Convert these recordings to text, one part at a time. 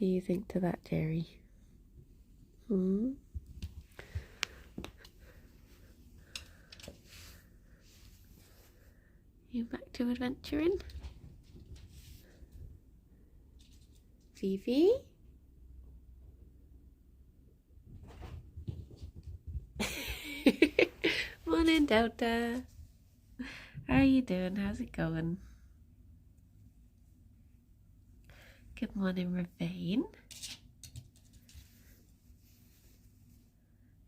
do you think to that, Gerry? You back to adventuring? Fifi? Morning, Delta. How are you doing? How's it going? Good morning, Ravine.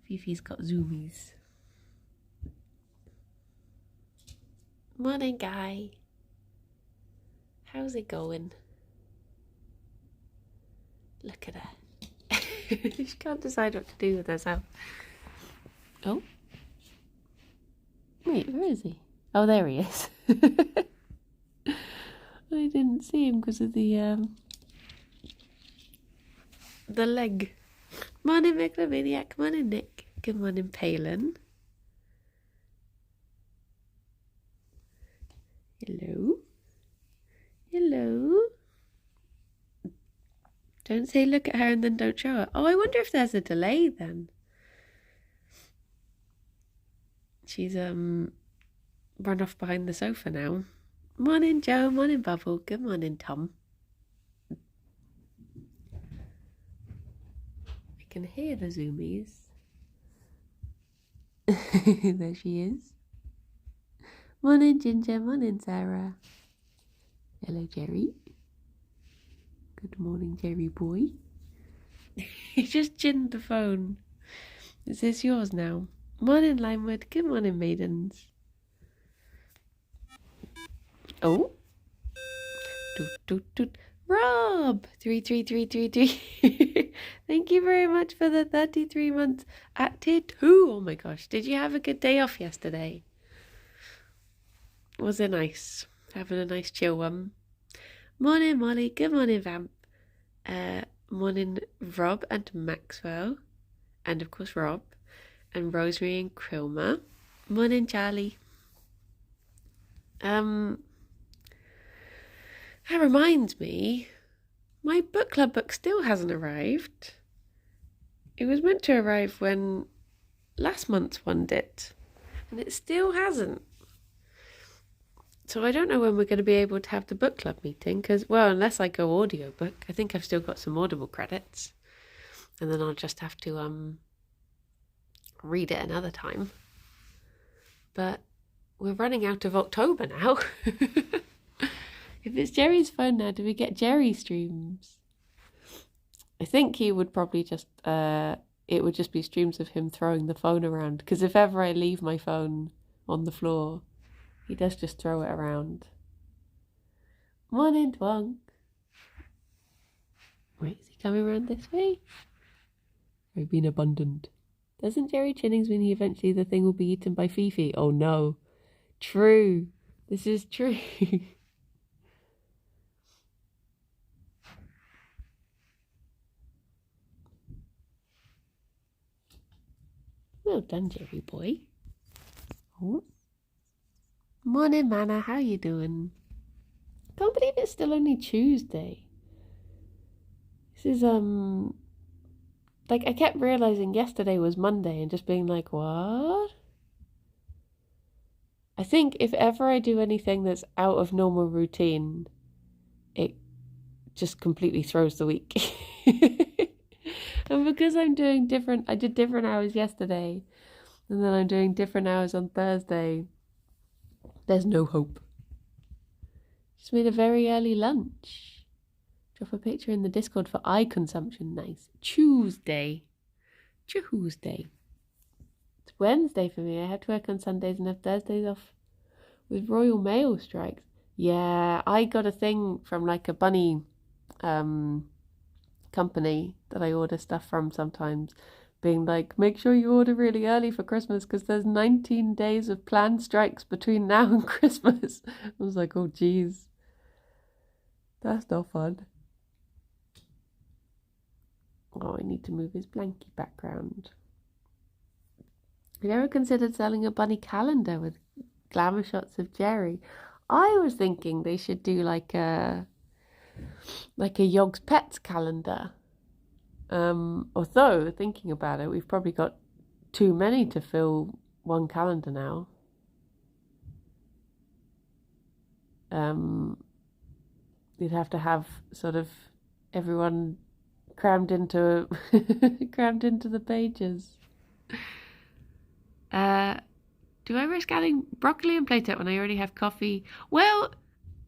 Fifi's got zoomies. Morning, Guy. How's it going? Look at her. She can't decide what to do with herself. Oh. Wait, where is he? Oh, there he is. I didn't see him because of the leg. Morning, Megalomaniac. Morning, Nick. Good morning, Palin. Hello. Hello. Don't say look at her and then don't show her. Oh, I wonder if there's a delay then. She's run off behind the sofa now. Morning, Joe. Morning, Bubble. Good morning, Tom. I can hear the zoomies. There she is. Morning, Ginger. Morning, Sarah. Hello, Gerry. Good morning, Gerry boy. He just ginned the phone. Is this yours now? Morning, Limewood. Good morning, maidens. Oh. Doot, doot, doot. Rob! 33333. Thank you very much for the 33 months at tier 2. Oh my gosh. Did you have a good day off yesterday? Was it nice? Having a nice chill one. Morning, Molly. Good morning, Vamp. Morning, Rob and Maxwell. And of course, Rob. And Rosemary and Krilma. Morning, Charlie. That reminds me, my book club book still hasn't arrived. It was meant to arrive when last month's one did, and it still hasn't. So I don't know when we're going to be able to have the book club meeting, because, well, unless I go audiobook, I think I've still got some Audible credits, and then I'll just have to read it another time. But we're running out of October now. If it's Gerry's phone now, do we get Gerry streams? I think he would probably just, it would just be streams of him throwing the phone around. Because if ever I leave my phone on the floor, he does just throw it around. Morning, Twonk. Wait, is he coming around this way? I've been abundant. Doesn't Gerry Chinnings mean eventually the thing will be eaten by Fifi? Oh no. True. This is true. Well done, Gerry boy. Oh. Morning, Mana. How you doing? Can't believe it's still only Tuesday. This is, like, I kept realising yesterday was Monday and just being like, what? I think if ever I do anything that's out of normal routine, it just completely throws the week. And because I'm doing different, I did different hours yesterday, and then I'm doing different hours on Thursday, there's no hope. Just made a very early lunch. Drop a picture in the Discord for eye consumption. Nice. Tuesday. It's Wednesday for me. I have to work on Sundays and have Thursdays off with Royal Mail strikes. Yeah, I got a thing from like a bunny company that I order stuff from sometimes, being like, make sure you order really early for Christmas because there's 19 days of planned strikes between now and Christmas. I was like, oh geez, that's not fun. Oh, I need to move his blankie background. Have you ever considered selling a bunny calendar with glamour shots of Gerry? I was thinking they should do like a like a Yogg's Pets calendar. Although, thinking about it, we've probably got too many to fill one calendar now. You'd have to have sort of everyone crammed into the pages. Do I risk adding broccoli and plato when I already have coffee? Well,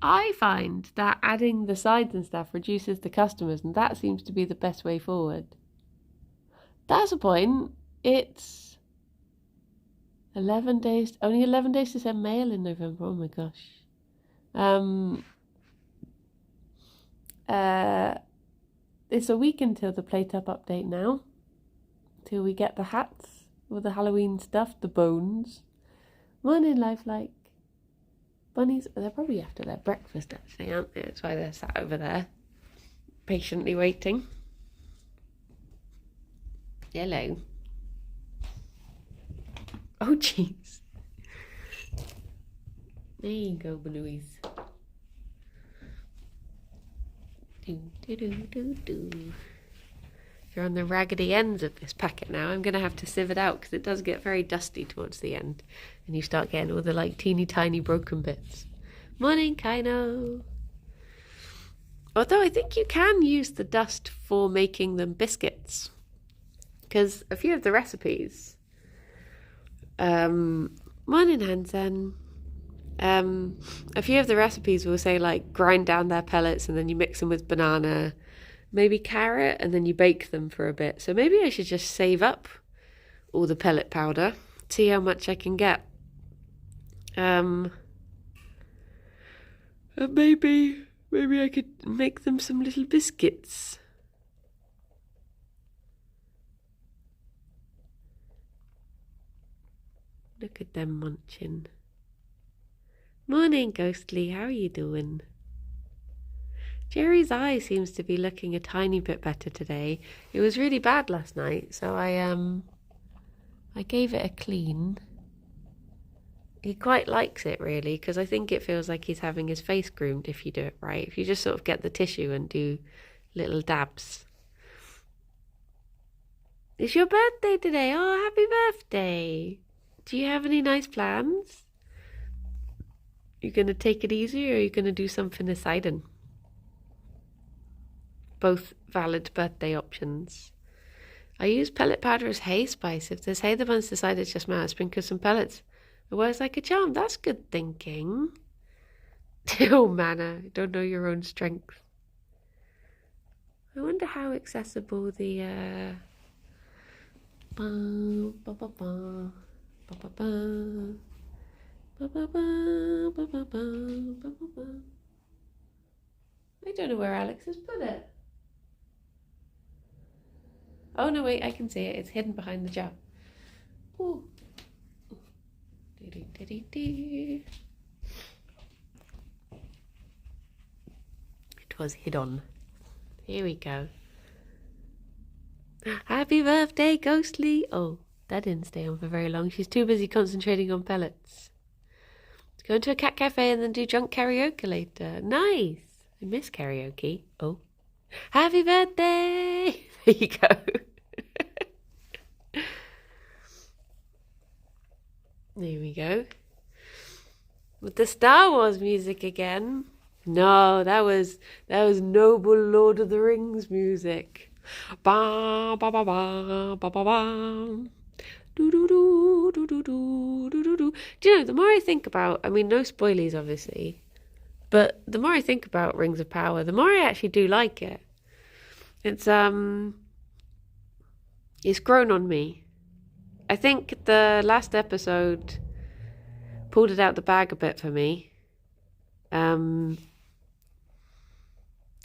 I find that adding the sides and stuff reduces the customers, and that seems to be the best way forward. That's a point. It's 11 days, only 11 days to send mail in November. Oh my gosh. It's a week until the Plate Up update now. Till we get the hats or the Halloween stuff, the bones. Morning, lifelike. Bunnies, they're probably after their breakfast actually, aren't they? That's why they're sat over there, patiently waiting. Hello. Oh, jeez. There you go, Blueies. You're on the raggedy ends of this packet now. I'm going to have to sieve it out because it does get very dusty towards the end. And you start getting all the like teeny tiny broken bits. Morning, Kaino. Although I think you can use the dust for making them biscuits. Because a few of the recipes... morning, Hansen. A few of the recipes will say like grind down their pellets and then you mix them with banana, maybe carrot, and then you bake them for a bit. So maybe I should just save up all the pellet powder, see how much I can get. And maybe I could make them some little biscuits. Look at them munching. Morning, Ghostly. How are you doing? Gerry's eye seems to be looking a tiny bit better today. It was really bad last night, so I gave it a clean. He quite likes it, really, because I think it feels like he's having his face groomed if you do it right. If you just sort of get the tissue and do little dabs. It's your birthday today. Oh, happy birthday. Do you have any nice plans? You going to take it easy or are you going to do something exciting? Both valid birthday options. I use pellet powder as hay spice. If there's hay the buns decide it's just mad, sprinkle some pellets. It works like a charm. That's good thinking. Oh, Manna, I don't know your own strength. I wonder how accessible the I don't know where Alex has put it. Oh no, wait, I can see it. It's hidden behind the jar. Ooh. It was hidden. Here we go. Happy birthday, Ghostly. Oh, that didn't stay on for very long. She's too busy concentrating on pellets. Let's go into a cat cafe and then do drunk karaoke later. Nice. I miss karaoke. Oh. Happy birthday. There you go. There we go. With the Star Wars music again. No, that was noble Lord of the Rings music. Ba ba ba ba ba ba ba. Do do do do do do do do do. Do you know, the more I think about, I mean, no spoilies obviously, but the more I think about Rings of Power, the more I actually do like it. It's grown on me. I think the last episode pulled it out the bag a bit for me.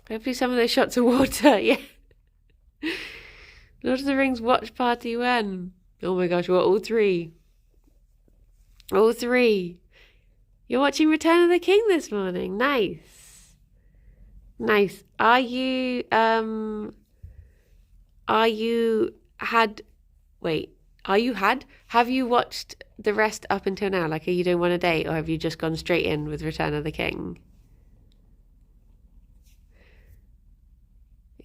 Hopefully some of those shots of water, yeah. Lord of the Rings watch party when? Oh my gosh, what, all three? All three. You're watching Return of the King this morning. Nice. Nice. Have you watched the rest up until now? Like, are you doing one a day or have you just gone straight in with Return of the King?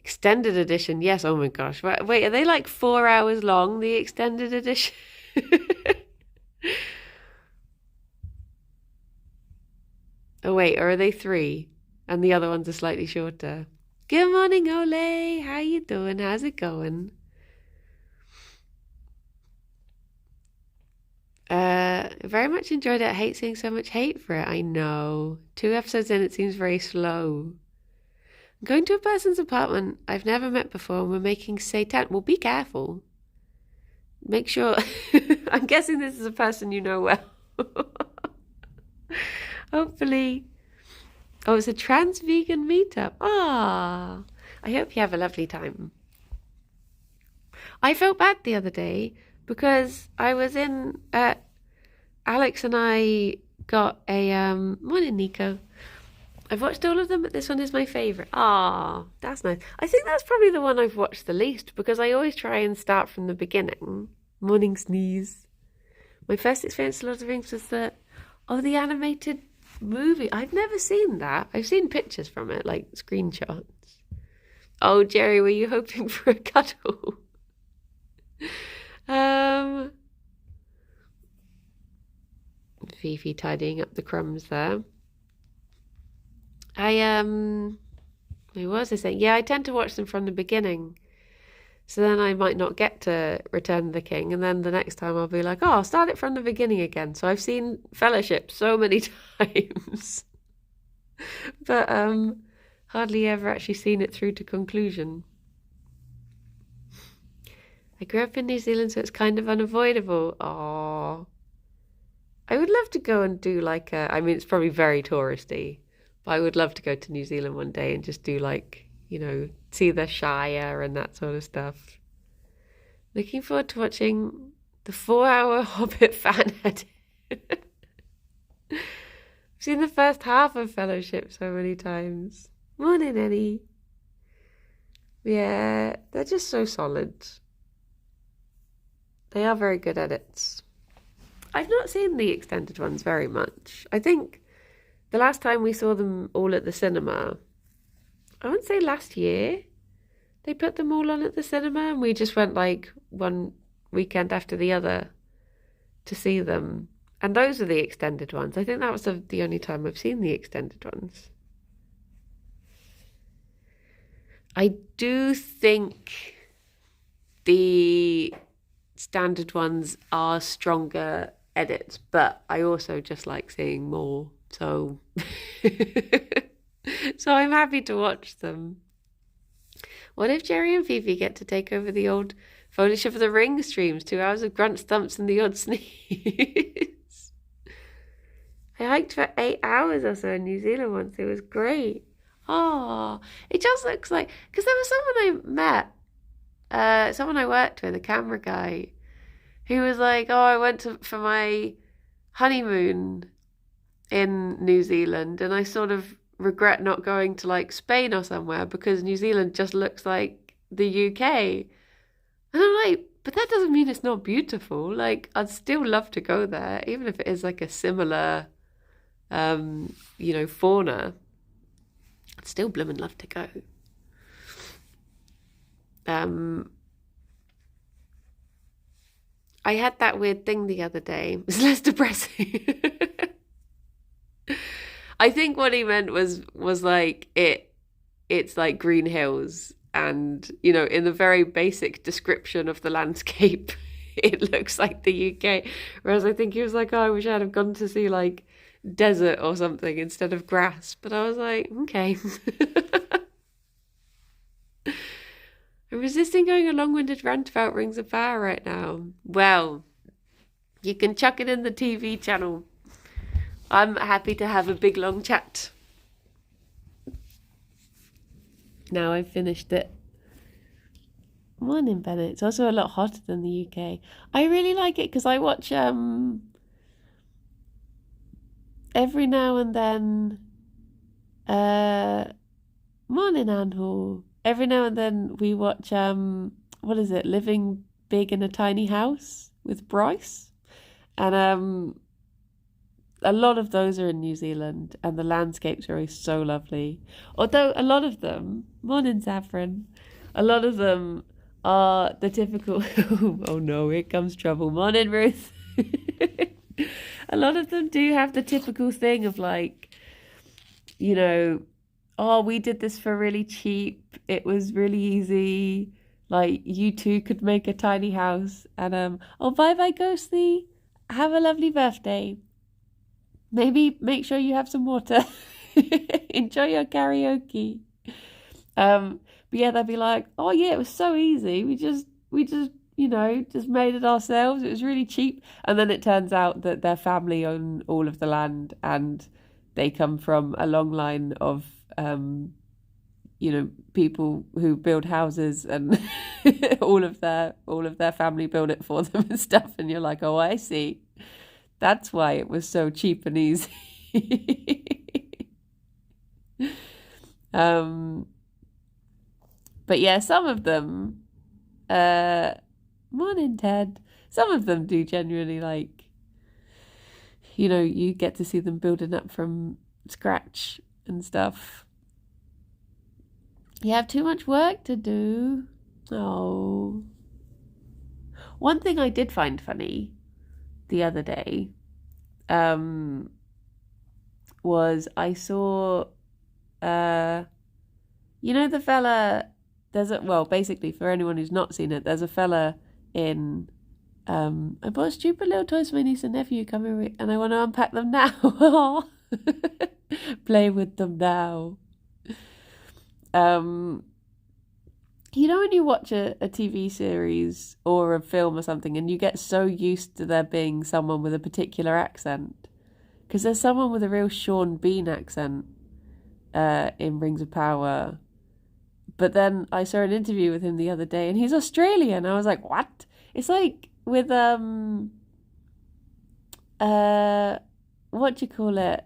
Extended edition, yes. Oh my gosh. Wait, are they like 4 hours long, the extended edition? Oh wait, or are they 3? And the other ones are slightly shorter. Good morning, Ole. How you doing? How's it going? Very much enjoyed it. I hate seeing so much hate for it. I know. 2 episodes in, it seems very slow. I'm going to a person's apartment I've never met before, and we're making seitan. Well, be careful. Make sure. I'm guessing this is a person you know well. Hopefully. Oh, it's a trans vegan meetup. Ah, I hope you have a lovely time. I felt bad the other day because I was in. Alex and I got a morning, Nico. I've watched all of them, but this one is my favourite. Ah, that's nice. I think that's probably the one I've watched the least because I always try and start from the beginning. Morning sneeze. My first experience of Lord of the Rings was the animated movie. I've never seen that. I've seen pictures from it, like screenshots. Oh, Gerry, were you hoping for a cuddle? Fifi tidying up the crumbs there. What was I saying? Yeah, I tend to watch them from the beginning. So then I might not get to Return of the King, and then the next time I'll be like, oh, I'll start it from the beginning again. So I've seen Fellowship so many times. But hardly ever actually seen it through to conclusion. I grew up in New Zealand, so it's kind of unavoidable. Aww. I would love to go and do like I mean, it's probably very touristy, but I would love to go to New Zealand one day and just do like, see the Shire and that sort of stuff. Looking forward to watching the 4-hour Hobbit fan edit. I've seen the first half of Fellowship so many times. Morning, Eddie. Yeah, they're just so solid. They are very good edits. I've not seen the extended ones very much. I think the last time we saw them all at the cinema, I wouldn't say last year. They put them all on at the cinema and we just went like one weekend after the other to see them. And those are the extended ones. I think that was the only time I've seen the extended ones. I do think the standard ones are stronger edits, but I also just like seeing more. So I'm happy to watch them. What if Gerry and Fifi get to take over the old Fellowship of the Ring streams? 2 hours of grunt stumps and the odd sneeze. I hiked for 8 hours or so in New Zealand once. It was great. Oh, it just looks like... Because there was someone I met, someone I worked with, a camera guy, who was like, oh, I went for my honeymoon in New Zealand and I sort of regret not going to like Spain or somewhere because New Zealand just looks like the UK. And I'm like, but that doesn't mean it's not beautiful. Like, I'd still love to go there, even if it is like a similar, fauna. I'd still bloomin' love to go. I had that weird thing the other day. It's less depressing. I think what he meant was like it's like green hills and, in the very basic description of the landscape, it looks like the UK. Whereas I think he was like, oh, I wish I'd have gone to see like desert or something instead of grass. But I was like, okay. I'm resisting going a long-winded rant about Rings of Power right now. Well, you can chuck it in the TV channel. I'm happy to have a big long chat. Now I've finished it. Morning, Bennett. It's also a lot hotter than the UK. I really like it because I watch every now and then. Morning, Anhall. Every now and then we watch what is it? Living Big in a Tiny House with Bryce, and a lot of those are in New Zealand, and the landscapes are always so lovely. Although a lot of them, morning Saffron, a lot of them are the typical, oh no, here comes trouble. Morning Ruth. A lot of them do have the typical thing of like, you know, oh, we did this for really cheap. It was really easy. Like, you two could make a tiny house. And, oh, bye-bye, Ghostly. Have a lovely birthday. Maybe make sure you have some water. Enjoy your karaoke. But yeah, they'd be like, oh yeah, it was so easy. We just, you know, just made it ourselves. It was really cheap. And then it turns out that their family own all of the land, and they come from a long line of, you know, people who build houses, and all of their family build it for them and stuff. And you're like, oh, I see. That's why it was so cheap and easy. But yeah, some of them, morning Ted, some of them do genuinely, like, you know, you get to see them building up from scratch and stuff. You have too much work to do. Oh. One thing I did find funny the other day, was I saw, you know, the fella, basically for anyone who's not seen it, there's a fella in, I bought stupid little toys for my niece and nephew coming, and I want to unpack them now. Play with them now. You know when you watch a TV series or a film or something, and you get so used to there being someone with a particular accent? Because there's someone with a real Sean Bean accent in Rings of Power. But then I saw an interview with him the other day, and he's Australian. I was like, what? It's like with, what do you call it?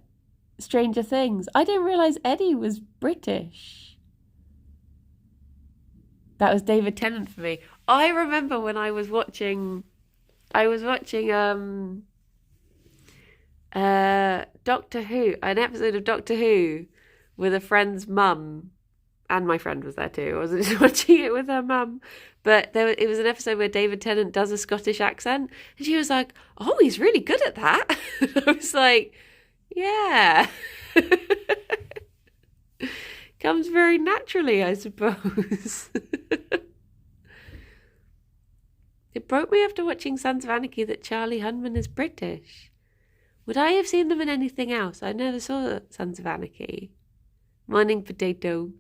Stranger Things. I didn't realise Eddie was British. That was David Tennant for me. I remember when I was watching Doctor Who, an episode of Doctor Who with a friend's mum, and my friend was there too. I wasn't just watching it with her mum, but it was an episode where David Tennant does a Scottish accent, and she was like, "Oh, he's really good at that." I was like, "Yeah." Comes very naturally, I suppose. It broke me after watching Sons of Anarchy that Charlie Hunman is British. Would I have seen them in anything else? I never saw Sons of Anarchy. Morning Potato.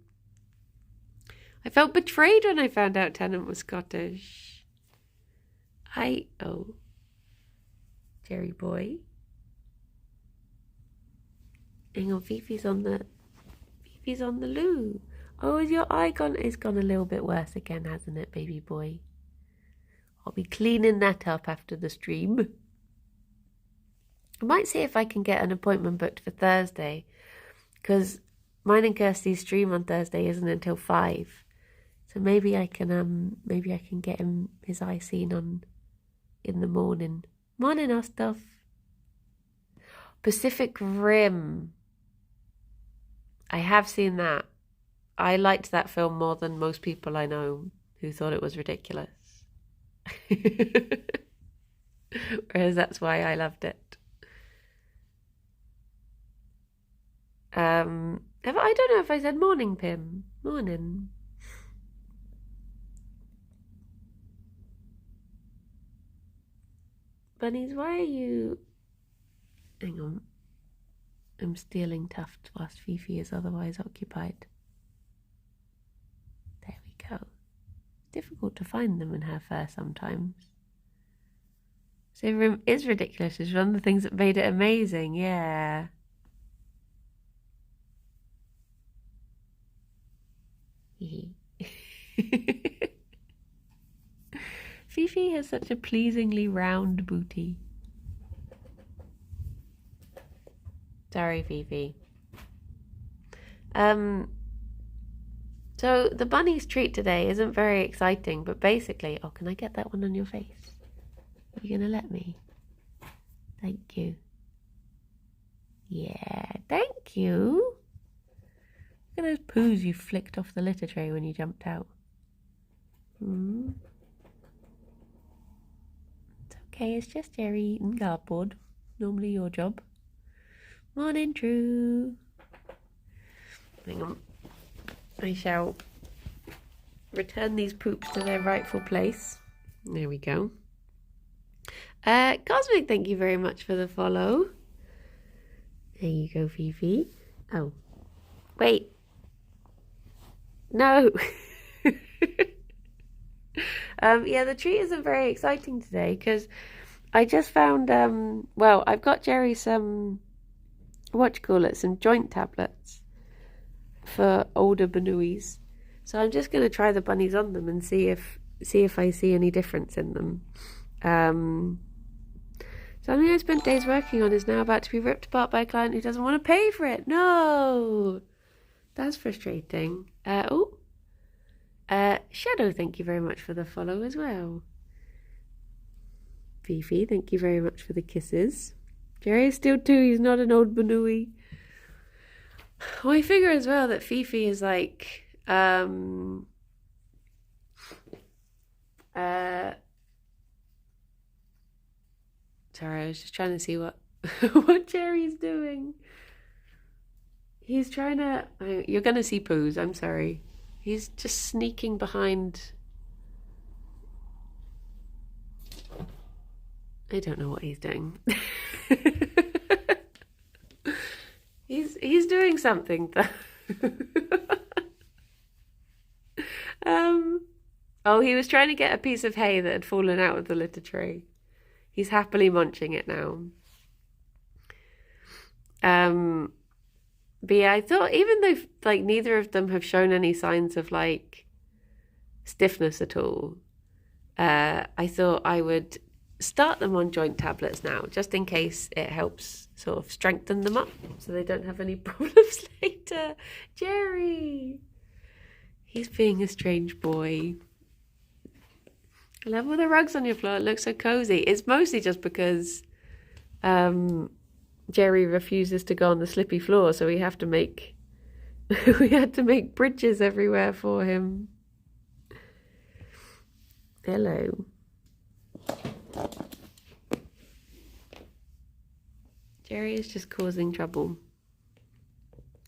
I felt betrayed when I found out Tennant was Scottish. Jerry boy. Hang on, Fifi's on the loo. Oh, is your eye gone? It's gone a little bit worse again, hasn't it, baby boy? I'll be cleaning that up after the stream. I might see if I can get an appointment booked for Thursday, because mine and Kirsty's stream on Thursday isn't until 5. So maybe I can get him his eye seen on in the morning. Morning, our stuff. Pacific Rim. I have seen that. I liked that film more than most people I know who thought it was ridiculous. Whereas that's why I loved it. I don't know if I said morning, Pim. Morning. Bunnies, why are you... Hang on. I'm stealing Tuft whilst Fifi is otherwise occupied. There we go. Difficult to find them in her fur sometimes. So Rim is ridiculous. It's one of the things that made it amazing. Yeah. Fifi has such a pleasingly round booty. Sorry, Fifi. So the bunny's treat today isn't very exciting, but basically... Oh, can I get that one on your face? Are you going to let me? Thank you. Yeah, thank you. Look at those poos you flicked off the litter tray when you jumped out. It's okay, it's just Gerry eating cardboard. Normally your job. Morning, True. Hang on. I shall return these poops to their rightful place. There we go. Cosmic, thank you very much for the follow. There you go, Fifi. Oh, wait. No. Yeah, the treat isn't very exciting today because I just found, well, I've got Gerry some, some joint tablets for older Banuis. So I'm just going to try the bunnies on them and see if I see any difference in them. Something I spent days working on is now about to be ripped apart by a client who doesn't want to pay for it. No! That's frustrating. Shadow, thank you very much for the follow as well. Fifi, thank you very much for the kisses. Gerry is still 2, he's not an old Banui. Well, I figure as well that Fifi is like, sorry, I was just trying to see what what Gerry's doing. He's trying to... You're going to see poos, I'm sorry. He's just sneaking behind... I don't know what he's doing. He's doing something though. Oh, he was trying to get a piece of hay that had fallen out of the litter tray. He's happily munching it now. But yeah, I thought even though like neither of them have shown any signs of like stiffness at all, I thought I would start them on joint tablets now, just in case it helps sort of strengthen them up so they don't have any problems later. Gerry! He's being a strange boy. I love all the rugs on your floor. It looks so cozy. It's mostly just because Gerry refuses to go on the slippy floor, so we have to make we had to make bridges everywhere for him. Hello. Gerry is just causing trouble.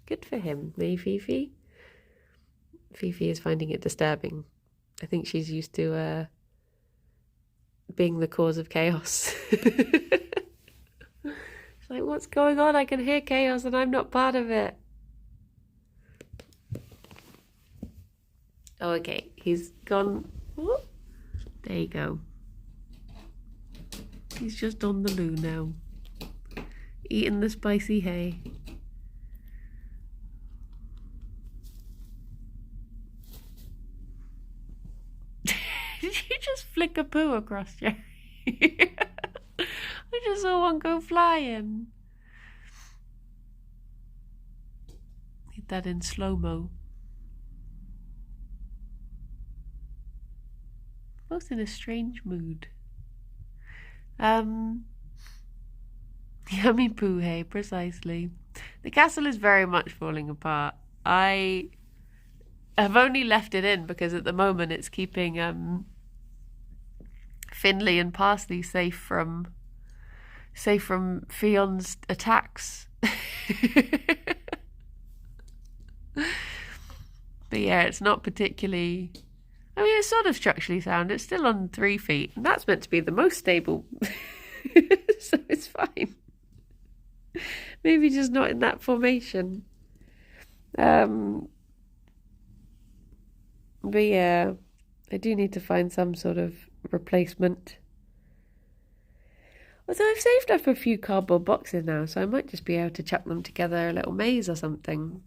Good for him, eh, Fifi? Fifi is finding it disturbing. I think she's used to being the cause of chaos. She's like, what's going on? I can hear chaos and I'm not part of it. Oh, okay. He's gone. Oh, there you go. He's just on the loo now. Eating the spicy hay. Did you just flick a poo across, Gerry? I just saw one go flying. Did that in slow-mo. Both in a strange mood. Yummy poo hay, precisely. The castle is very much falling apart. I have only left it in because at the moment it's keeping Finley and Parsley safe from Ffion's attacks. But yeah, it's not particularly... I mean, it's sort of structurally sound. It's still on 3 feet, and that's meant to be the most stable. So it's fine. Maybe just not in that formation. But yeah, I do need to find some sort of replacement. Although I've saved up a few cardboard boxes now, so I might just be able to chuck them together a little maze or something.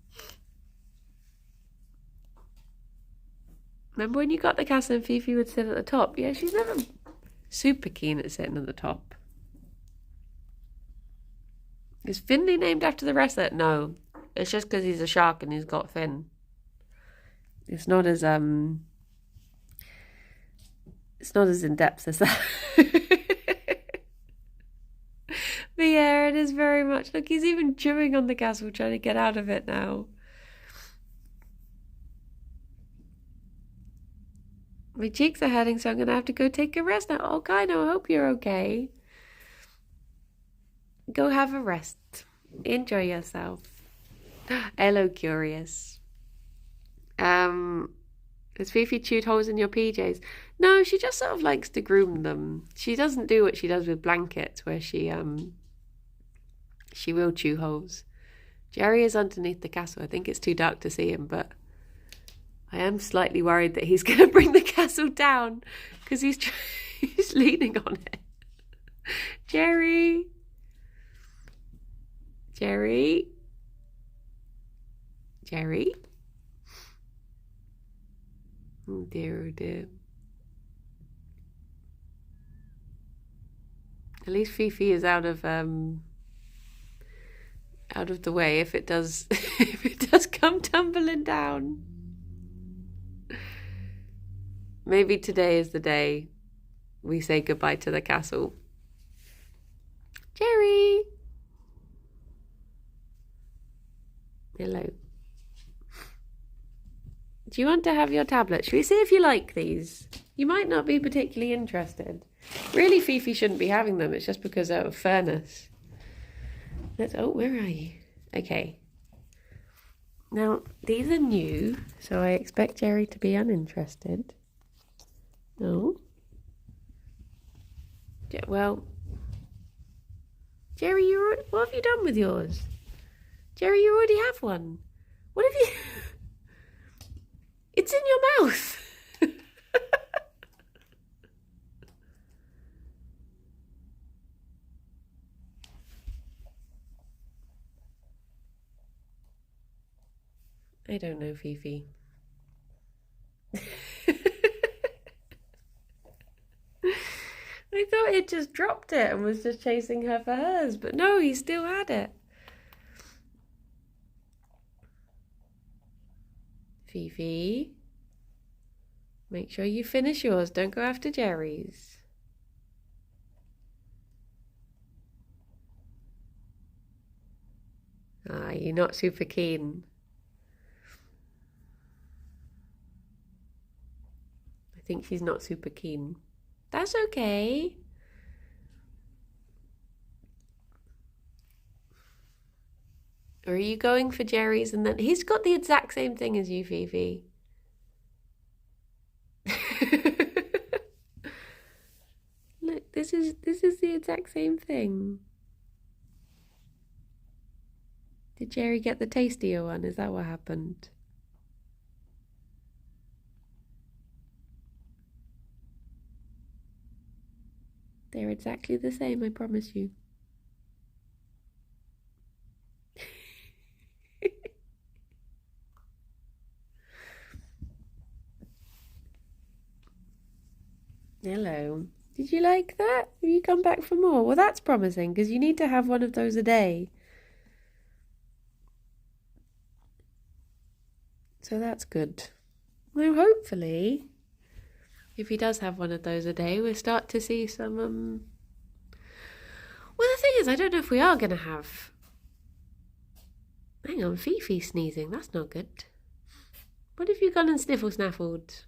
Remember when you got the castle and Fifi would sit at the top? Yeah, she's never super keen at sitting at the top. Is Finley named after the wrestler? No. It's just because he's a shark and he's got fin. It's not as in depth as that. But yeah, it is very much. Look, he's even chewing on the castle, trying to get out of it now. My cheeks are hurting, so I'm going to have to go take a rest now. Oh, Kino, I hope you're okay. Go have a rest. Enjoy yourself. Hello, Curious. Has Fifi chewed holes in your PJs? No, she just sort of likes to groom them. She doesn't do what she does with blankets, where she will chew holes. Gerry is underneath the castle. I think it's too dark to see him, but I am slightly worried that he's going to bring the castle down because he's leaning on it. Gerry. Gerry. Gerry. Oh dear, oh dear. At least Fifi is out of the way if it does if it does come tumbling down. Maybe today is the day we say goodbye to the castle. Gerry. Hello. Do you want to have your tablet? Should we see if you like these? You might not be particularly interested. Really, Fifi shouldn't be having them. It's just because out of fairness. Oh, where are you? Okay. Now, these are new, so I expect Gerry to be uninterested. No? Well, Gerry, what have you done with yours? Gerry, you already have one. What have you... It's in your mouth. I don't know, Fifi. I thought he'd just dropped it and was just chasing her for hers, but no, he still had it. Fifi, make sure you finish yours. Don't go after Gerry's. Ah, you're not super keen. I think she's not super keen. That's okay. Or are you going for Gerry's and then... He's got the exact same thing as you, Fifi. Look, this is the exact same thing. Did Gerry get the tastier one? Is that what happened? They're exactly the same, I promise you. Hello. Did you like that? Have you come back for more? Well, that's promising, because you need to have one of those a day. So that's good. Well, hopefully, if he does have one of those a day, we'll start to see some, Well, the thing is, I don't know if we are going to have... Hang on, Fifi sneezing. That's not good. What have you gone and sniffle-snaffled?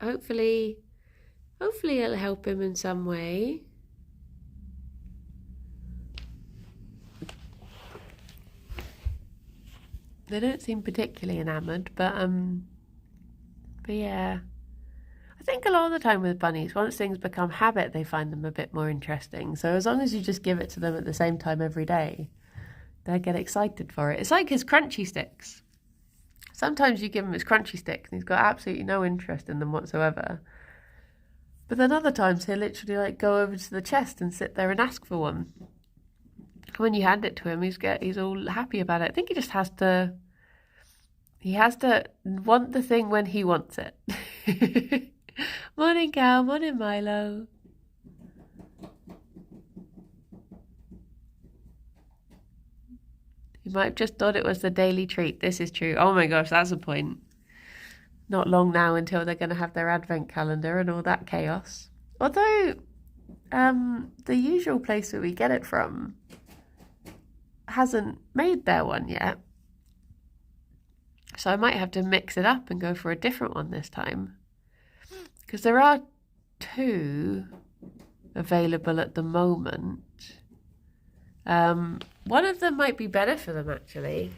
Hopefully it'll help him in some way. They don't seem particularly enamoured, but yeah. I think a lot of the time with bunnies, once things become habit, they find them a bit more interesting. So as long as you just give it to them at the same time every day, they get excited for it. It's like his crunchy sticks. Sometimes you give him his crunchy sticks and he's got absolutely no interest in them whatsoever. But then other times he'll literally like go over to the chest and sit there and ask for one. When you hand it to him, he's all happy about it. I think he just has to want the thing when he wants it. Morning, Cal. Morning, Milo. You might have just thought it was the daily treat. This is true. Oh my gosh, that's a point. Not long now until they're going to have their advent calendar and all that chaos. Although, the usual place where we get it from hasn't made their one yet. So I might have to mix it up and go for a different one this time. Because there are 2 available at the moment. One of them might be better for them, actually.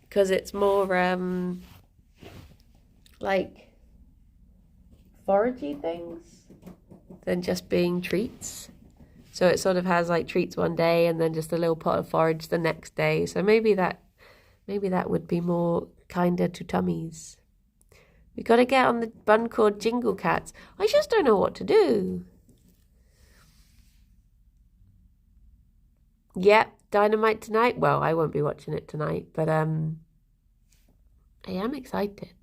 Because it's more, like, foragey things than just being treats. So it sort of has, like, treats one day and then just a little pot of forage the next day. So maybe that would be more kinder to tummies. We got to get on the bun called Jingle Cats. I just don't know what to do. Yep, Dynamite tonight. Well, I won't be watching it tonight, but I am excited.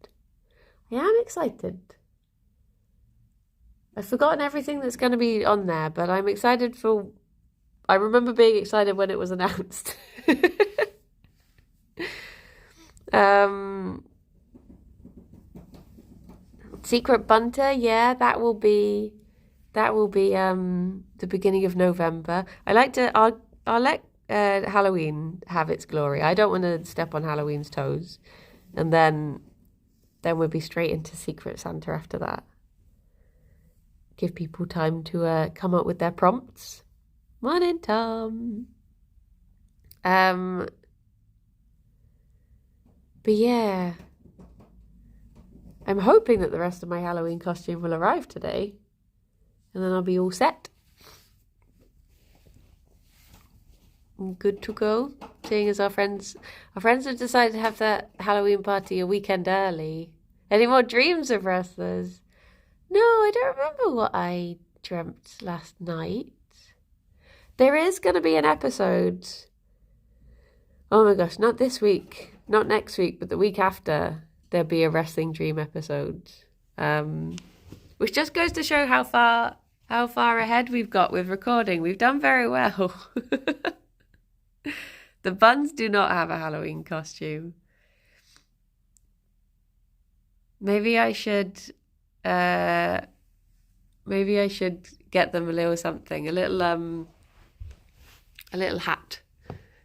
I've forgotten everything that's going to be on there, but I'm excited for... I remember being excited when it was announced. Secret Bunter, yeah, that will be the beginning of November. I'll let Halloween have its glory. I don't want to step on Halloween's toes, and then we'll be straight into Secret Santa after that. Give people time to come up with their prompts. Morning, Tom. But yeah, I'm hoping that the rest of my Halloween costume will arrive today, and then I'll be all set. Good to go. Seeing as our friends have decided to have that Halloween party a weekend early. Any more dreams of wrestlers? No, I don't remember what I dreamt last night. There is going to be an episode. Oh my gosh, not this week, not next week, but the week after, there'll be a wrestling dream episode. Which just goes to show how far ahead we've got with recording. We've done very well. The buns do not have a Halloween costume. Maybe I should get them a little something, a little hat,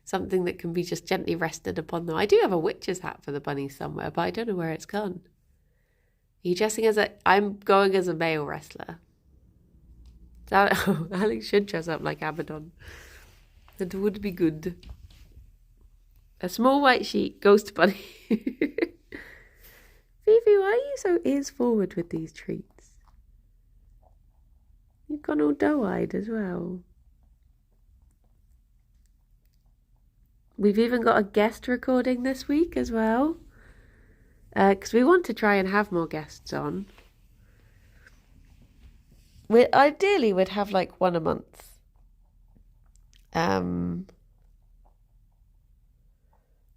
something that can be just gently rested upon them. I do have a witch's hat for the bunnies somewhere, but I don't know where it's gone. Are you dressing as I'm going as a male wrestler. Alex should dress up like Abaddon. That would be good. A small white sheet, ghost bunny. Fifi, why are you so ears forward with these treats? You've gone all doe-eyed as well. We've even got a guest recording this week as well. Because we want to try and have more guests on. Ideally, we'd have like one a month.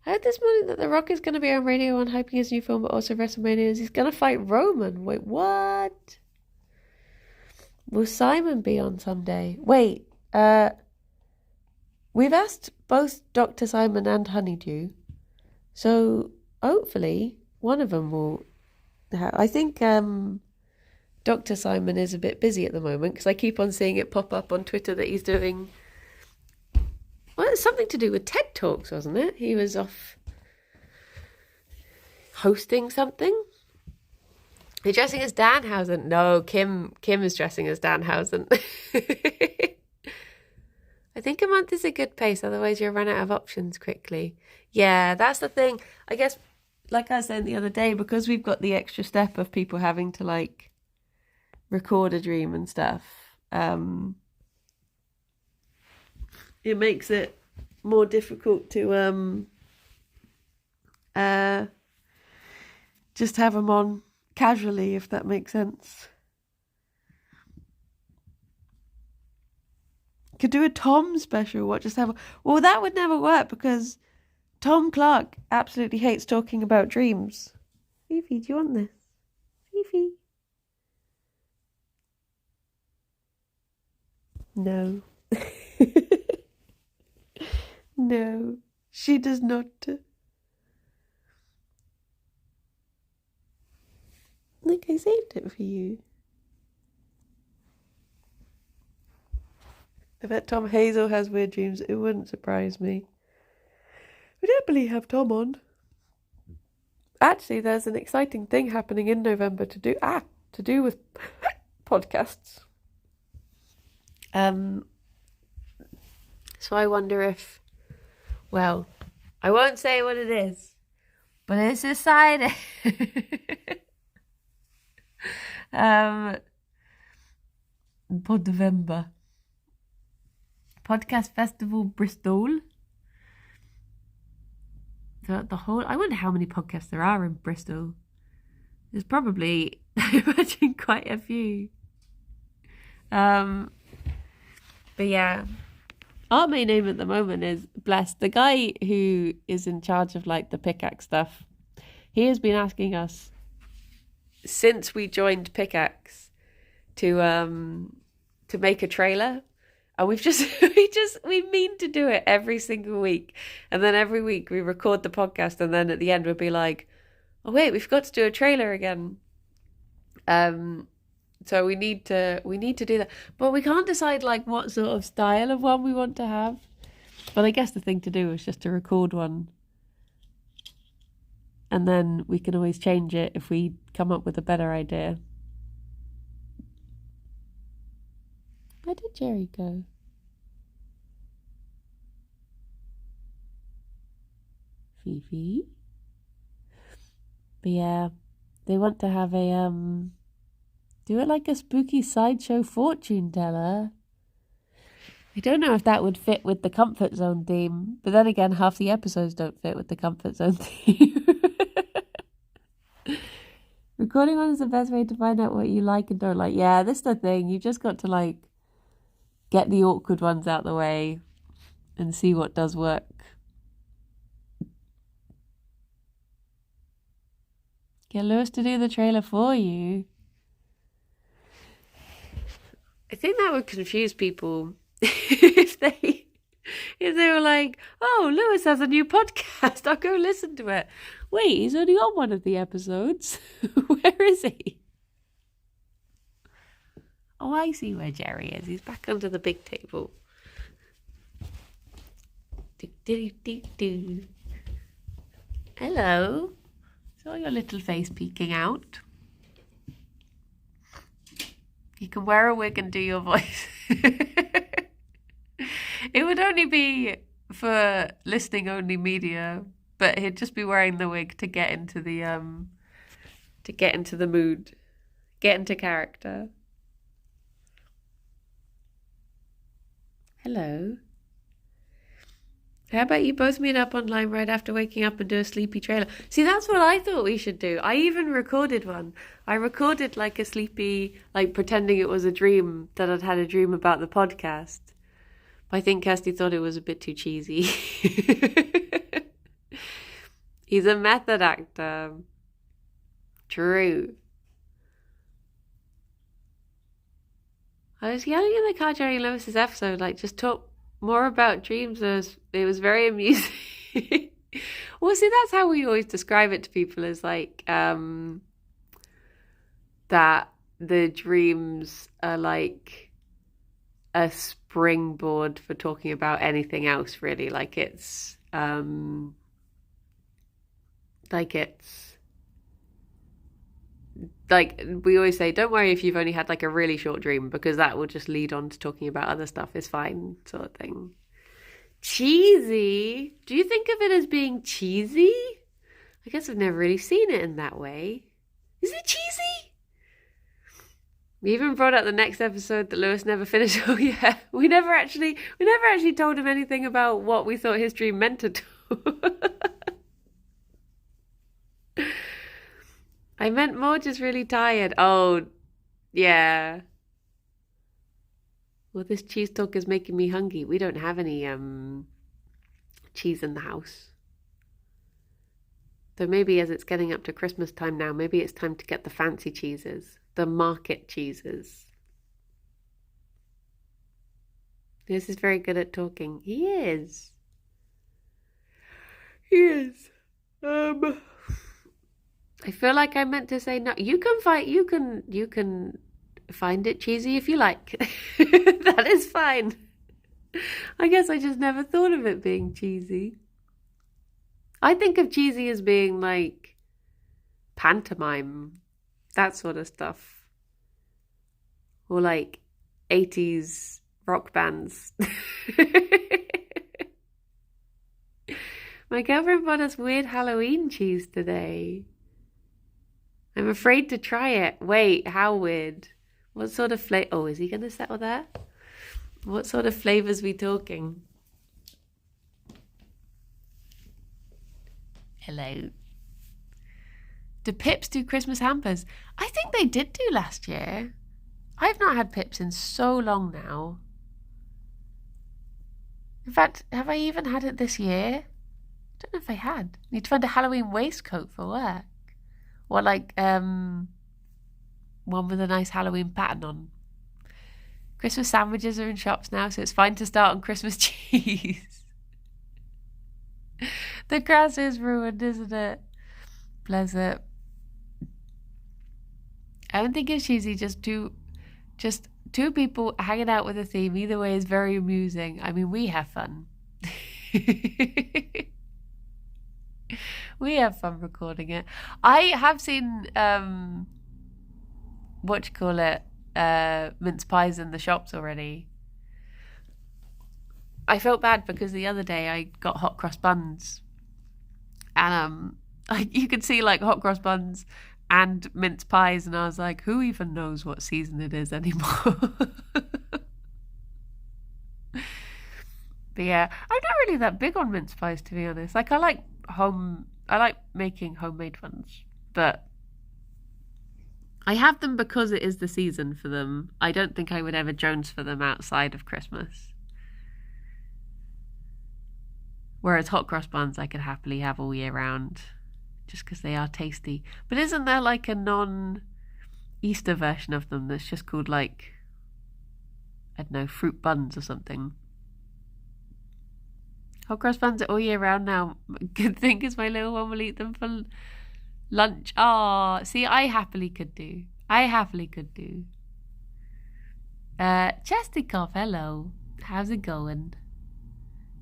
I heard this morning that The Rock is going to be on Radio 1 hyping his new film, but also WrestleMania. He's going to fight Roman. Wait, what? Will Simon be on someday? Wait, we've asked both Dr. Simon and Honeydew, so hopefully one of them will. I think Dr. Simon is a bit busy at the moment because I keep on seeing it pop up on Twitter that he's doing. Well, it's something to do with TED Talks, wasn't it? He was off hosting something. You're dressing as Danhausen. No, Kim is dressing as Danhausen. I think a month is a good pace, otherwise you'll run out of options quickly. Yeah, that's the thing. I guess, like I was saying the other day, because we've got the extra step of people having to, like, record a dream and stuff, it makes it more difficult to just have them on casually, if that makes sense. Could do a Tom special. Well, that would never work because Tom Clark absolutely hates talking about dreams. Fifi, do you want this? Fifi? No. No, she does not. Look, I saved it for you. I bet Tom Hazel has weird dreams. It wouldn't surprise me. We definitely have Tom on. Actually, there's an exciting thing happening in November to do with podcasts. So I wonder if, well, I won't say what it is, but it's decided. Podvember. Podcast Festival Bristol. The whole, I wonder how many podcasts there are in Bristol. There's probably, I imagine, quite a few. But yeah, our main aim at the moment is, bless, the guy who is in charge of like the pickaxe stuff. He has been asking us since we joined Pickaxe to make a trailer. And we mean to do it every single week. And then every week we record the podcast, and then at the end we'll be like, oh wait, we forgot to do a trailer again. So we need to do that. But we can't decide like what sort of style of one we want to have. But I guess the thing to do is just to record one. And then we can always change it if we come up with a better idea. Where did Gerry go? Fifi? But yeah, they want to have a, do it like a spooky sideshow fortune teller. I don't know if that would fit with the comfort zone theme, but then again, half the episodes don't fit with the comfort zone theme. Recording one is the best way to find out what you like and don't like. Yeah, this is the thing. You just got to like get the awkward ones out the way and see what does work. Get Lewis to do the trailer for you. I think that would confuse people if they were like, oh, Lewis has a new podcast, I'll go listen to it. Wait, he's only on one of the episodes. Where is he? Oh, I see where Gerry is. He's back under the big table. Do. Hello. Saw your little face peeking out. You can wear a wig and do your voice. It would only be for listening only media, but he'd just be wearing the wig to get into the mood, get into character. Hello. How about you both meet up online right after waking up and do a sleepy trailer? See, that's what I thought we should do. I even recorded one. I recorded like a sleepy, like pretending it was a dream, that I'd had a dream about the podcast. But I think Kirsty thought it was a bit too cheesy. He's a method actor. True. I was yelling in the car during Lewis's episode, like, just talk more about dreams. It was very amusing. Well, see, that's how we always describe it to people, is like that the dreams are like a springboard for talking about anything else, really. Like it's like we always say, don't worry if you've only had like a really short dream, because that will just lead on to talking about other stuff. It's fine, sort of thing. Cheesy? Do you think of it as being cheesy? I guess I've never really seen it in that way. Is it cheesy? We even brought up the next episode that Lewis never finished. Oh yeah, we never actually told him anything about what we thought his dream meant to do. I meant more just really tired. Oh, yeah. Well, this cheese talk is making me hungry. We don't have any cheese in the house. So maybe as it's getting up to Christmas time now, maybe it's time to get the fancy cheeses, the market cheeses. This is very good at talking. He is. I feel like I meant to say no. You can find it cheesy if you like. That is fine. I guess I just never thought of it being cheesy. I think of cheesy as being like pantomime, that sort of stuff. Or like 80s rock bands. My girlfriend bought us weird Halloween cheese today. I'm afraid to try it. Wait, how weird? What sort of flavor? Oh, is he going to settle there? What sort of flavors we talking? Hello. Do Pips do Christmas hampers? I think they did do last year. I've not had Pips in so long now. In fact, have I even had it this year? I don't know if I had. Need to find a Halloween waistcoat for work. Or like one with a nice Halloween pattern on. Christmas sandwiches are in shops now, so it's fine to start on Christmas cheese. The grass is ruined, isn't it? Bless it. I don't think it's cheesy, just two people hanging out with a theme. Either way is very amusing. I mean, we have fun. We have fun recording it. I have seen mince pies in the shops already. I felt bad because the other day I got hot cross buns, and you could see like hot cross buns and mince pies, and I was like, who even knows what season it is anymore? But yeah, I'm not really that big on mince pies, to be honest. Like I like making homemade ones, but I have them because it is the season for them. I don't think I would ever Jones for them outside of Christmas. Whereas hot cross buns I could happily have all year round, just because they are tasty. But isn't there like a non-Easter version of them that's just called like, I don't know, fruit buns or something? Hot cross buns are all year round now. Good thing is my little one will eat them for lunch. See, I happily could do. Chestikov, hello. How's it going?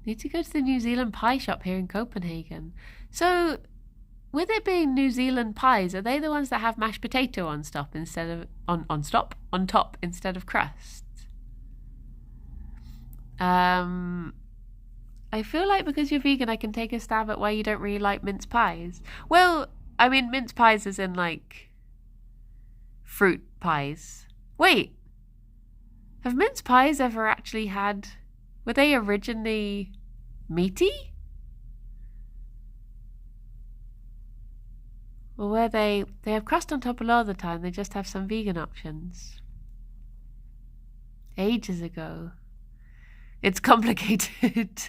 Need to go to the New Zealand pie shop here in Copenhagen. So, with it being New Zealand pies, are they the ones that have mashed potato on top instead of on top instead of crust? I feel like because you're vegan, I can take a stab at why you don't really like mince pies. Well, I mean mince pies as in like fruit pies. Wait, have mince pies ever actually had? Were they originally meaty? Or were they have crust on top a lot of the time, they just have some vegan options? Ages ago. It's complicated.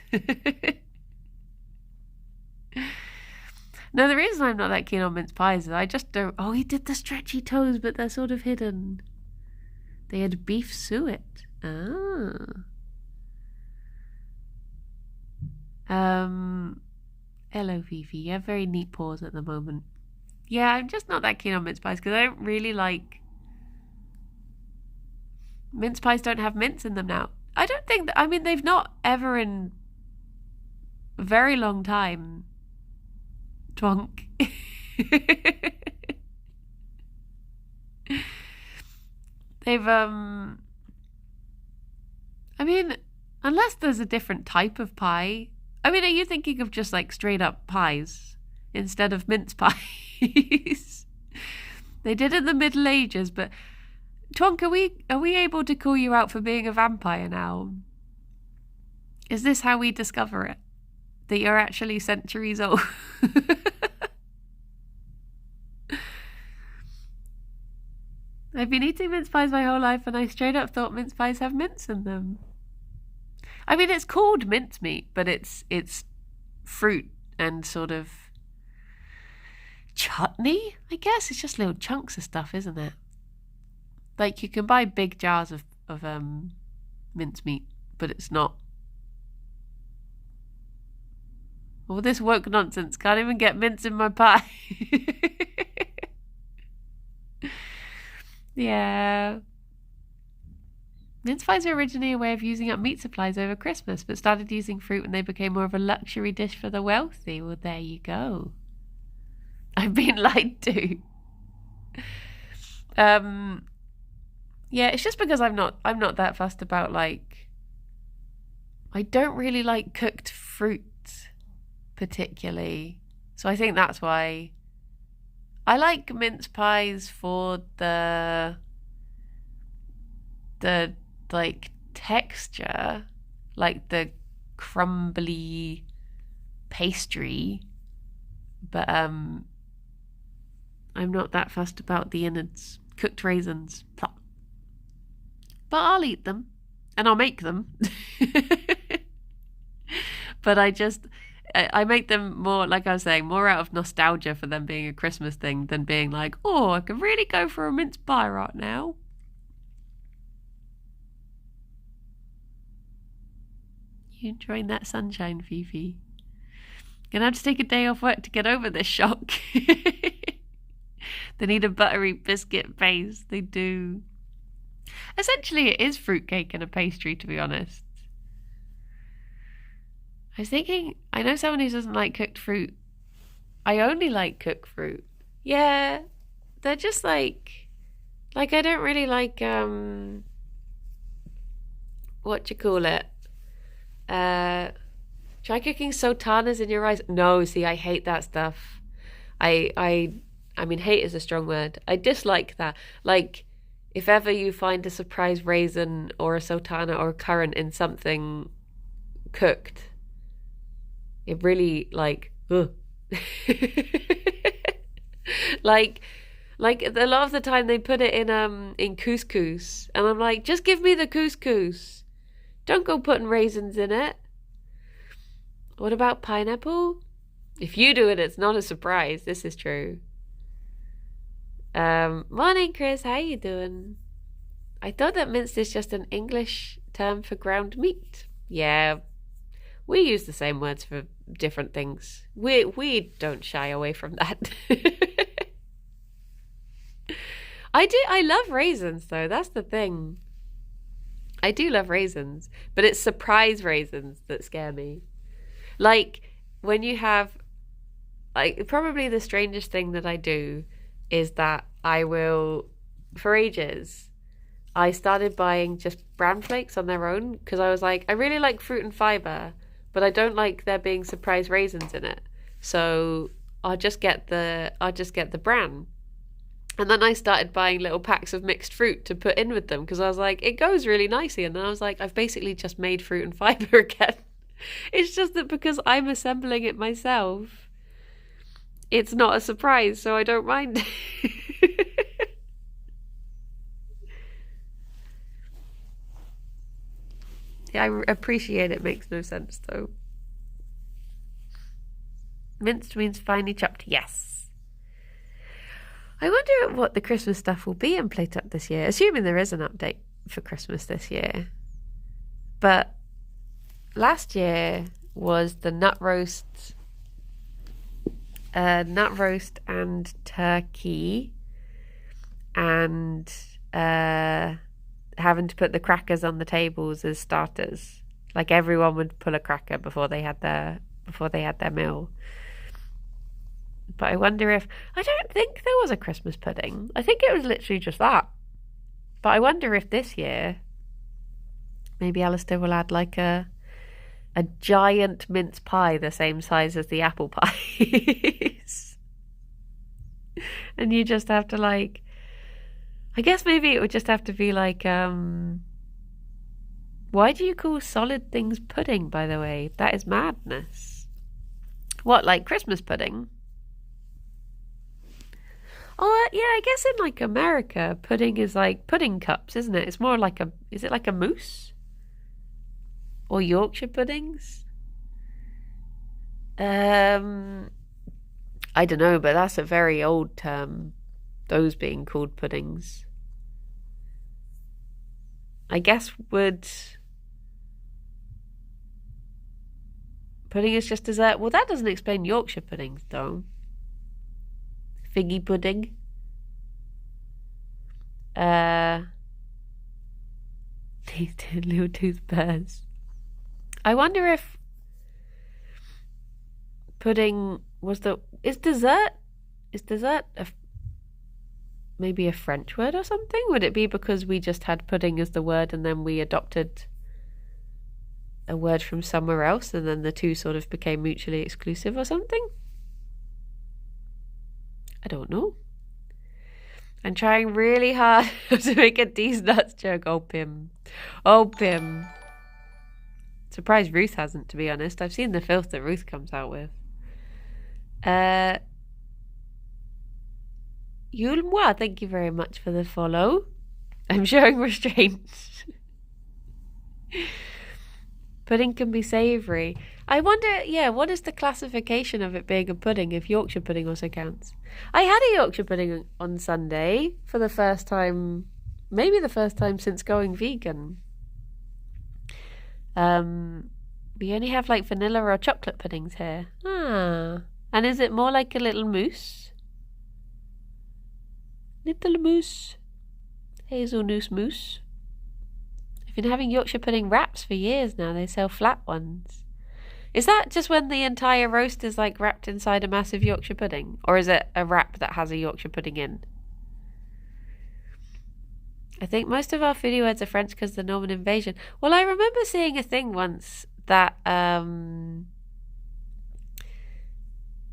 No, the reason I'm not that keen on mince pies is I just don't... Oh, he did the stretchy toes, but they're sort of hidden. They had beef suet. Hello, Fifi. You have very neat paws at the moment. Yeah, I'm just not that keen on mince pies because I don't really like... Mince pies don't have mince in them now. I don't think that... I mean, they've not ever in a very long time. Twonk. They've, I mean, unless there's a different type of pie. I mean, are you thinking of just like straight up pies instead of mince pies? They did in the Middle Ages, but Twonk, are we able to call you out for being a vampire now? Is this how we discover it? That you're actually centuries old? I've been eating mince pies my whole life and I straight up thought mince pies have mince in them. I mean, it's called mincemeat, but it's fruit and sort of chutney, I guess. It's just little chunks of stuff, isn't it? Like, you can buy big jars of mincemeat, but it's not. All this woke nonsense. Can't even get mince in my pie. Yeah. Mince pies are originally a way of using up meat supplies over Christmas, but started using fruit when they became more of a luxury dish for the wealthy. Well, there you go. I've been lied to. Yeah, it's just because I'm not that fussed about, like, I don't really like cooked fruit particularly. So I think that's why I like mince pies for the like texture, like the crumbly pastry, but I'm not that fussed about the innards. Cooked raisins. But I'll eat them and I'll make them. But I make them more, like I was saying, more out of nostalgia for them being a Christmas thing than being like, oh, I could really go for a mince pie right now. You enjoying that sunshine, Fifi? Gonna have to take a day off work to get over this shock. They need a buttery biscuit base. They do. Essentially, it is fruitcake and a pastry, to be honest. I was thinking, I know someone who doesn't like cooked fruit. I only like cooked fruit. Yeah, they're just like I don't really like, what do you call it? Try cooking sultanas in your rice. No, see, I hate that stuff. I mean, hate is a strong word. I dislike that. Like, if ever you find a surprise raisin or a sultana or a currant in something cooked, it really, like, ugh. like a lot of the time they put it in couscous, and I'm like, just give me the couscous. Don't go putting raisins in it. What about pineapple? If you do it, it's not a surprise. This is true. Morning, Chris. How you doing? I thought that minced is just an English term for ground meat. Yeah, we use the same words for different things. We don't shy away from that. I love raisins, though. That's the thing. I do love raisins, but it's surprise raisins that scare me. Like, when you have, like, probably the strangest thing that I do is that I will, for ages, I started buying just bran flakes on their own because I was like, I really like fruit and fiber, but I don't like there being surprise raisins in it. So I'll just get the bran. And then I started buying little packs of mixed fruit to put in with them because I was like, it goes really nicely. And then I was like, I've basically just made fruit and fiber again. It's just that because I'm assembling it myself, it's not a surprise, so I don't mind. Yeah, I appreciate it. Makes no sense, though. Minced means finely chopped. Yes. I wonder what the Christmas stuff will be in Plate Up this year, assuming there is an update for Christmas this year. But last year was the nut roast and turkey, and having to put the crackers on the tables as starters. Like, everyone would pull a cracker before they had their meal. But I wonder if, I don't think there was a Christmas pudding. I think it was literally just that. But I wonder if this year maybe Alistair will add like a giant mince pie the same size as the apple pies. And you just have to, like, I guess maybe it would just have to be like, why do you call solid things pudding, by the way? That is madness. What, like Christmas pudding? Oh, yeah, I guess in, like, America, pudding is like pudding cups, isn't it? It's more like is it like a mousse? Or Yorkshire puddings? I don't know, but that's a very old term, those being called puddings. I guess pudding is just dessert. Well, that doesn't explain Yorkshire puddings, though. Figgy pudding. These two little tooth bears. I wonder if pudding is dessert maybe a French word or something? Would it be because we just had pudding as the word and then we adopted a word from somewhere else and then the two sort of became mutually exclusive or something? I don't know. I'm trying really hard to make a D's nuts joke. Oh, Pim. Oh, Pim. Surprised Ruth hasn't, to be honest. I've seen the filth that Ruth comes out with. Yulmwa, thank you very much for the follow. I'm showing restraint. Pudding can be savoury. I wonder, what is the classification of it being a pudding if Yorkshire pudding also counts? I had a Yorkshire pudding on Sunday for the first time, maybe the first time since going vegan. We only have like vanilla or chocolate puddings here. And is it more like a little mousse? Little mousse. Hazelnuts mousse. I've been having Yorkshire pudding wraps for years now. They sell flat ones. Is that just when the entire roast is like wrapped inside a massive Yorkshire pudding? Or is it a wrap that has a Yorkshire pudding in? I think most of our foodie words are French because of the Norman invasion. Well, I remember seeing a thing once that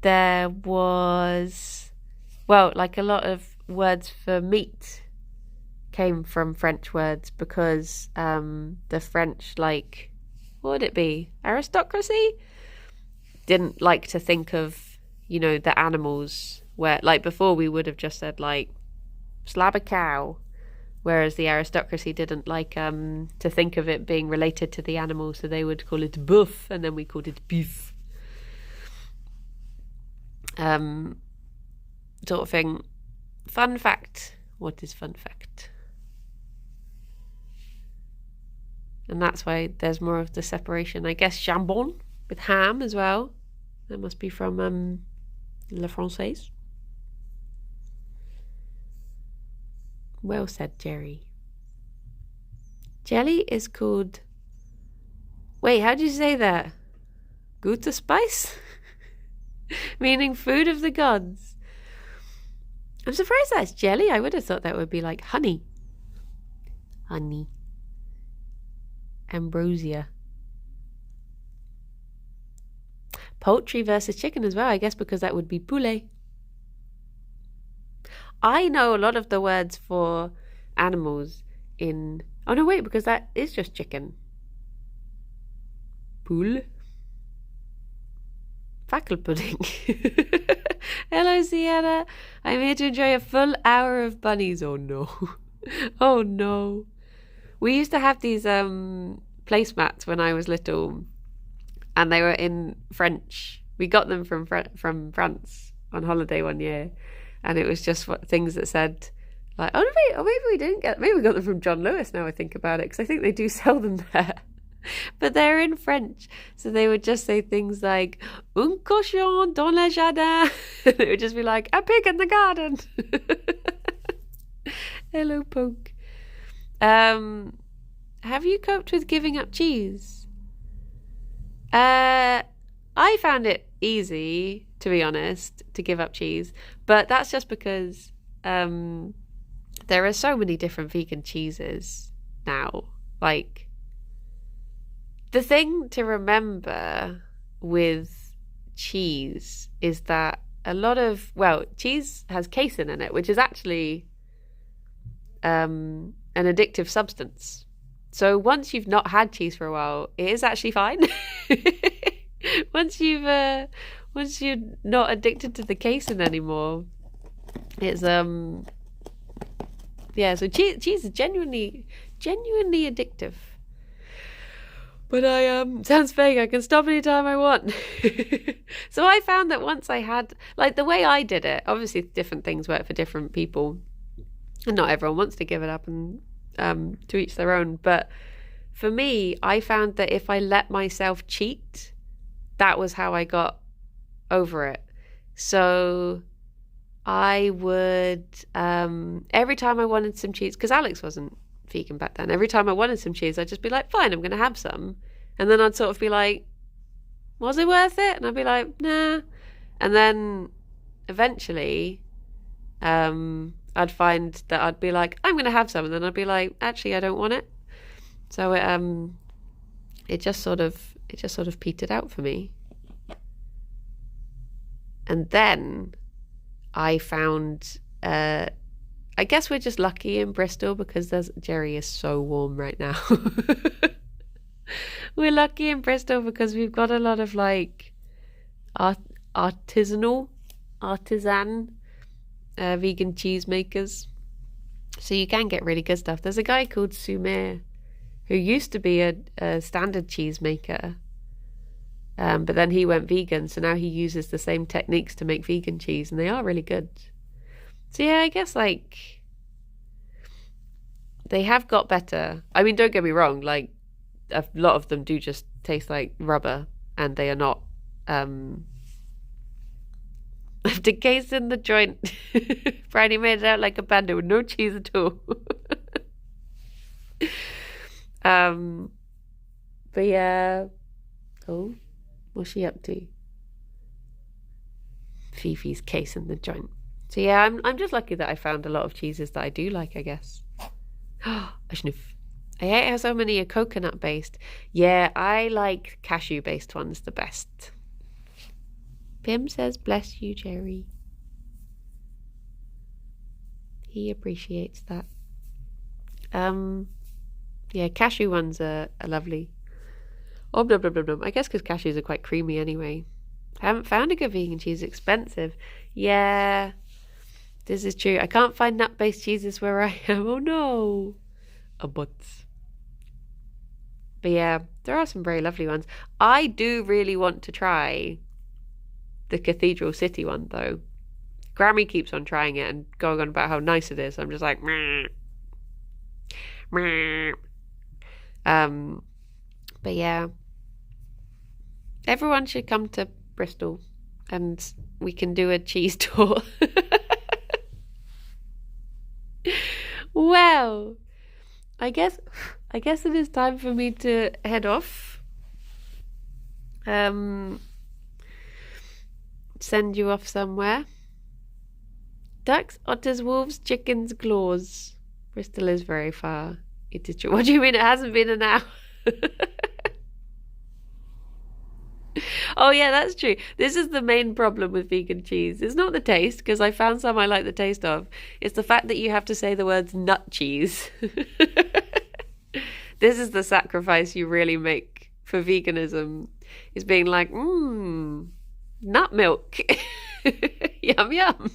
there was, like a lot of words for meat came from French words because the French, like, what would it be? Aristocracy? Didn't like to think of, the animals where, like, before we would have just said, like, slab a cow, whereas the aristocracy didn't like to think of it being related to the animal, so they would call it boeuf, and then we called it beef. Sort of thing. Fun fact. What is fun fact? And that's why there's more of the separation. I guess jambon with ham as well. That must be from La Française. Well said, Gerry. Jelly is called... Wait, how do you say that? Gute spice? Meaning food of the gods. I'm surprised that's jelly. I would have thought that would be like honey. Honey. Ambrosia. Poultry versus chicken as well, I guess, because that would be poulet. I know a lot of the words for animals in... Oh, no, wait, because that is just chicken. Poule. Fackle pudding. Hello, Sienna. I'm here to enjoy a full hour of bunnies. Oh, no. Oh, no. We used to have these placemats when I was little, and they were in French. We got them from France on holiday one year, and it was just things that said, like, maybe we didn't get... Maybe we got them from John Lewis now I think about it, because I think they do sell them there. But they're in French, so they would just say things like un cochon dans le jardin. It would just be like a pig in the garden. Hello, Poke. Have you coped with giving up cheese? I found it easy, to be honest, to give up cheese, but that's just because there are so many different vegan cheeses now. Like, the thing to remember with cheese is that a lot of, cheese has casein in it, which is actually an addictive substance. So once you've not had cheese for a while, it is actually fine. Once you're not addicted to the casein anymore, it's so cheese is genuinely addictive. But sounds fake, I can stop anytime I want. So I found that once I had, like, the way I did it, obviously different things work for different people, and not everyone wants to give it up, and to each their own. But for me, I found that if I let myself cheat, that was how I got over it. So I would, every time I wanted some cheese, because Alex wasn't vegan back then. Every time I wanted some cheese, I'd just be like, fine, I'm going to have some. And then I'd sort of be like, was it worth it? And I'd be like, nah. And then eventually, I'd find that I'd be like, I'm going to have some. And then I'd be like, actually, I don't want it. So it just sort of petered out for me. And then I found, I guess we're just lucky in Bristol because Gerry is so warm right now. We're lucky in Bristol because we've got a lot of like artisan vegan cheese makers. So you can get really good stuff. There's a guy called Sumir who used to be a standard cheese maker. But then he went vegan, so now he uses the same techniques to make vegan cheese, and they are really good. So yeah, I guess like they have got better. I mean, don't get me wrong, like a lot of them do just taste like rubber, and they are not decayed in the joint. Bridie made it out like a panda with no cheese at all. But yeah. Oh. What's she up to? Fifi's case in the joint. So yeah, I'm just lucky that I found a lot of cheeses that I do like, I guess. I hate how so many are coconut based. Yeah, I like cashew based ones the best. Pim says, bless you, Gerry. He appreciates that. Yeah, cashew ones are lovely. Oh, blah, blah, blah, blah. I guess because cashews are quite creamy anyway. I haven't found a good vegan cheese. Expensive. Yeah, this is true. I can't find nut-based cheeses where I am. Oh, no. But yeah, there are some very lovely ones. I do really want to try the Cathedral City one, though. Grammy keeps on trying it and going on about how nice it is. I'm just like, meh. Meh. But yeah, everyone should come to Bristol and we can do a cheese tour. Well, I guess it is time for me to head off. Send you off somewhere. Ducks, otters, wolves, chickens, claws. Bristol is very far. It is true. What do you mean it hasn't been an hour? Oh yeah, that's true. This is the main problem with vegan cheese. It's not the taste, because I found some I like the taste of. It's the fact that you have to say the words nut cheese. This is the sacrifice you really make for veganism, is being like, nut milk. Yum yum.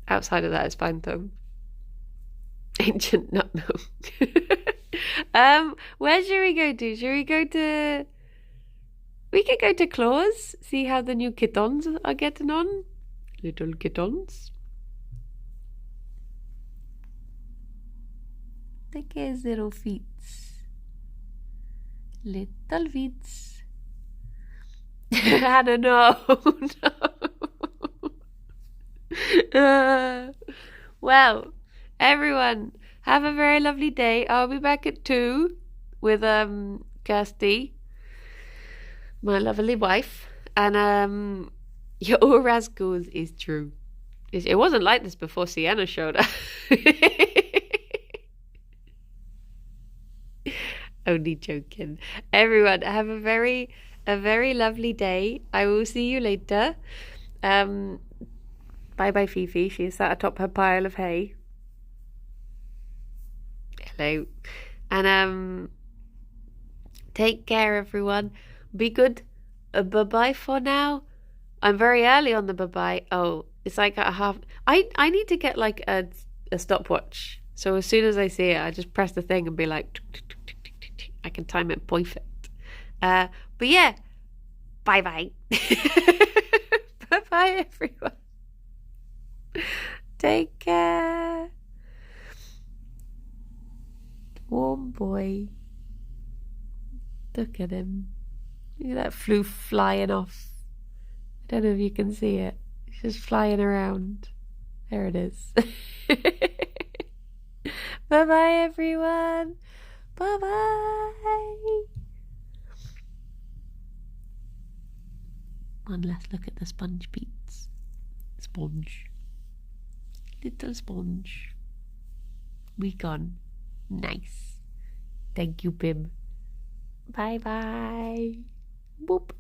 Outside of that, it's fine though. Ancient nut milk. Where should we go to? Should we go to... We could go to Claus, see how the new kittens are getting on. Little kittens. Look at his little feet. Little feet. Hannah, no. No. Well, everyone, have a very lovely day. I'll be back at 2 with Kirsty, my lovely wife, and your all rascals is true. It wasn't like this before Sienna showed up. Only joking. Everyone, have a very lovely day. I will see you later. Bye bye, Fifi. She is sat atop her pile of hay. Hello. And take care, everyone. Be good. Bye-bye for now. I'm very early on the bye-bye. Oh, it's like at half. I need to get like a stopwatch. So as soon as I see it, I just press the thing and be like, I can time it perfect. But yeah, bye-bye. Bye-bye, everyone. Take care. Warm boy. Look at him. Look at that floof flying off. I don't know if you can see it. It's just flying around. There it is. Bye-bye, everyone. Bye-bye. One last look at the sponge beats. Sponge. Little sponge. We gone. Nice. Thank you, Pim. Bye-bye. Boop.